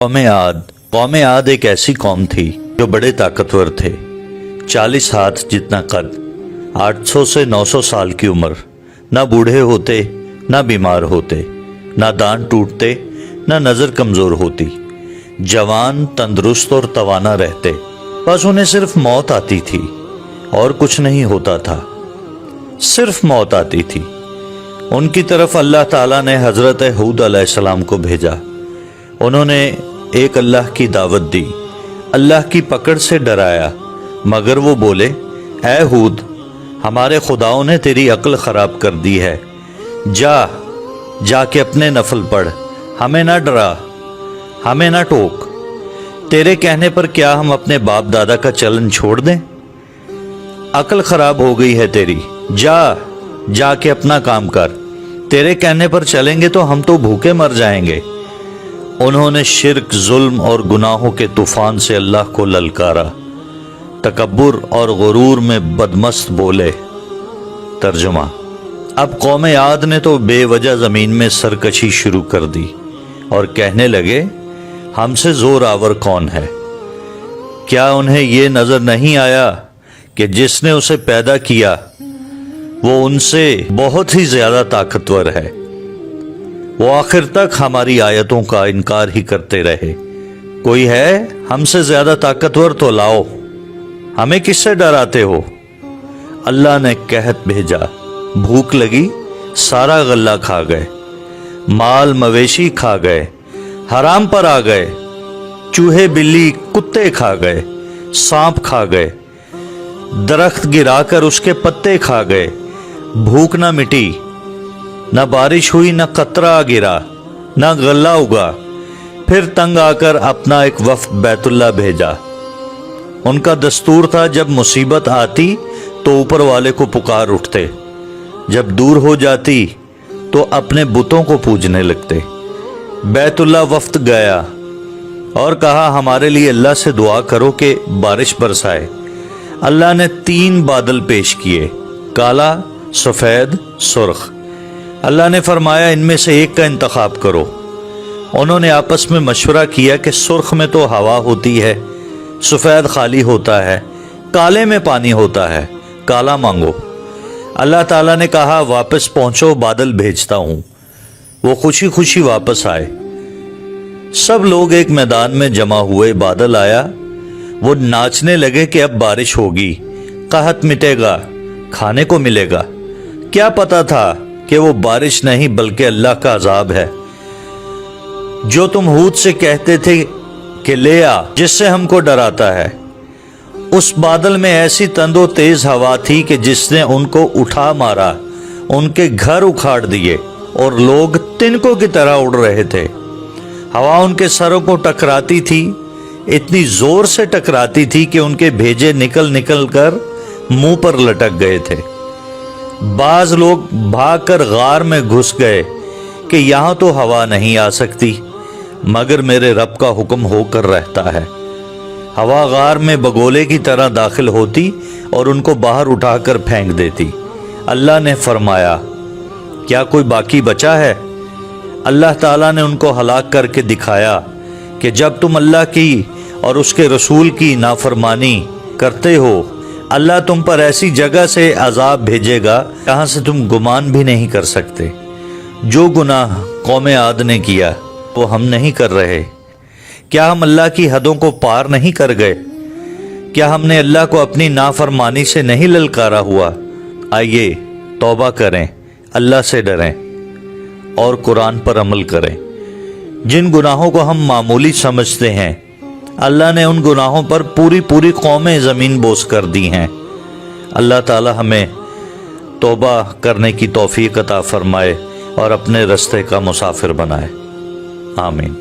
قوم عاد ایک ایسی قوم تھی جو بڑے طاقتور تھے، 40 ہاتھ جتنا قد، 800 سے 900 سال کی عمر، نہ بوڑھے ہوتے نہ بیمار ہوتے، نہ دانت ٹوٹتے نہ نظر کمزور ہوتی، جوان تندرست اور توانا رہتے، بس انہیں صرف موت آتی تھی اور کچھ نہیں ہوتا تھا، صرف موت آتی تھی۔ ان کی طرف اللہ تعالیٰ نے حضرت ہود علیہ السلام کو بھیجا۔ انہوں نے ایک اللہ کی دعوت دی، اللہ کی پکڑ سے ڈرایا، مگر وہ بولے، اے ہود، ہمارے خداؤں نے تیری عقل خراب کر دی ہے، جا کے اپنے نفل پڑھ، ہمیں نہ ڈرا، ہمیں نہ ٹوک، تیرے کہنے پر کیا ہم اپنے باپ دادا کا چلن چھوڑ دیں؟ عقل خراب ہو گئی ہے تیری، جا کے اپنا کام کر، تیرے کہنے پر چلیں گے تو ہم تو بھوکے مر جائیں گے۔ انہوں نے شرک، ظلم اور گناہوں کے طوفان سے اللہ کو للکارا، تکبر اور غرور میں بدمست بولے۔ ترجمہ: اب قوم عاد نے تو بے وجہ زمین میں سرکشی شروع کر دی اور کہنے لگے، ہم سے زور آور کون ہے؟ کیا انہیں یہ نظر نہیں آیا کہ جس نے اسے پیدا کیا وہ ان سے بہت ہی زیادہ طاقتور ہے؟ وہ آخر تک ہماری آیتوں کا انکار ہی کرتے رہے۔ کوئی ہے ہم سے زیادہ طاقتور تو لاؤ، ہمیں کس سے ڈراتے ہو؟ اللہ نے قحط بھیجا، بھوک لگی، سارا غلہ کھا گئے، مال مویشی کھا گئے، حرام پر آ گئے، چوہے بلی کتے کھا گئے، سانپ کھا گئے، درخت گرا کر اس کے پتے کھا گئے، بھوک نہ مٹی، نہ بارش ہوئی، نہ قطرہ گرا، نہ غلہ اگا۔ پھر تنگ آ کر اپنا ایک وفد بیت اللہ بھیجا۔ ان کا دستور تھا جب مصیبت آتی تو اوپر والے کو پکار اٹھتے، جب دور ہو جاتی تو اپنے بتوں کو پوجنے لگتے۔ بیت اللہ وفد گیا اور کہا، ہمارے لیے اللہ سے دعا کرو کہ بارش برسائے۔ اللہ نے 3 بادل پیش کیے، کالا، سفید، سرخ۔ اللہ نے فرمایا، ان میں سے ایک کا انتخاب کرو۔ انہوں نے آپس میں مشورہ کیا کہ سرخ میں تو ہوا ہوتی ہے، سفید خالی ہوتا ہے، کالے میں پانی ہوتا ہے، کالا مانگو۔ اللہ تعالیٰ نے کہا، واپس پہنچو، بادل بھیجتا ہوں۔ وہ خوشی خوشی واپس آئے۔ سب لوگ ایک میدان میں جمع ہوئے، بادل آیا، وہ ناچنے لگے کہ اب بارش ہوگی، قحط مٹے گا، کھانے کو ملے گا۔ کیا پتا تھا کہ وہ بارش نہیں بلکہ اللہ کا عذاب ہے، جو تم ہود سے کہتے تھے کہ لے آ، جس سے ہم کو ڈراتا ہے۔ اس بادل میں ایسی تند و تیز ہوا تھی کہ جس نے ان کو اٹھا مارا، ان کے گھر اکھاڑ دیے اور لوگ تنکوں کی طرح اڑ رہے تھے۔ ہوا ان کے سروں کو ٹکراتی تھی، اتنی زور سے ٹکراتی تھی کہ ان کے بھیجے نکل کر منہ پر لٹک گئے تھے۔ بعض لوگ بھاگ کر غار میں گھس گئے کہ یہاں تو ہوا نہیں آ سکتی، مگر میرے رب کا حکم ہو کر رہتا ہے۔ ہوا غار میں بگولے کی طرح داخل ہوتی اور ان کو باہر اٹھا کر پھینک دیتی۔ اللہ نے فرمایا، کیا کوئی باقی بچا ہے؟ اللہ تعالیٰ نے ان کو ہلاک کر کے دکھایا کہ جب تم اللہ کی اور اس کے رسول کی نافرمانی کرتے ہو، اللہ تم پر ایسی جگہ سے عذاب بھیجے گا جہاں سے تم گمان بھی نہیں کر سکتے۔ جو گناہ قوم عاد نے کیا وہ ہم نہیں کر رہے؟ کیا ہم اللہ کی حدوں کو پار نہیں کر گئے؟ کیا ہم نے اللہ کو اپنی نافرمانی سے نہیں للکارا ہوا؟ آئیے توبہ کریں، اللہ سے ڈریں اور قرآن پر عمل کریں۔ جن گناہوں کو ہم معمولی سمجھتے ہیں، اللہ نے ان گناہوں پر پوری قومیں زمین بوس کر دی ہیں۔ اللہ تعالی ہمیں توبہ کرنے کی توفیق عطا فرمائے اور اپنے رستے کا مسافر بنائے۔ آمین۔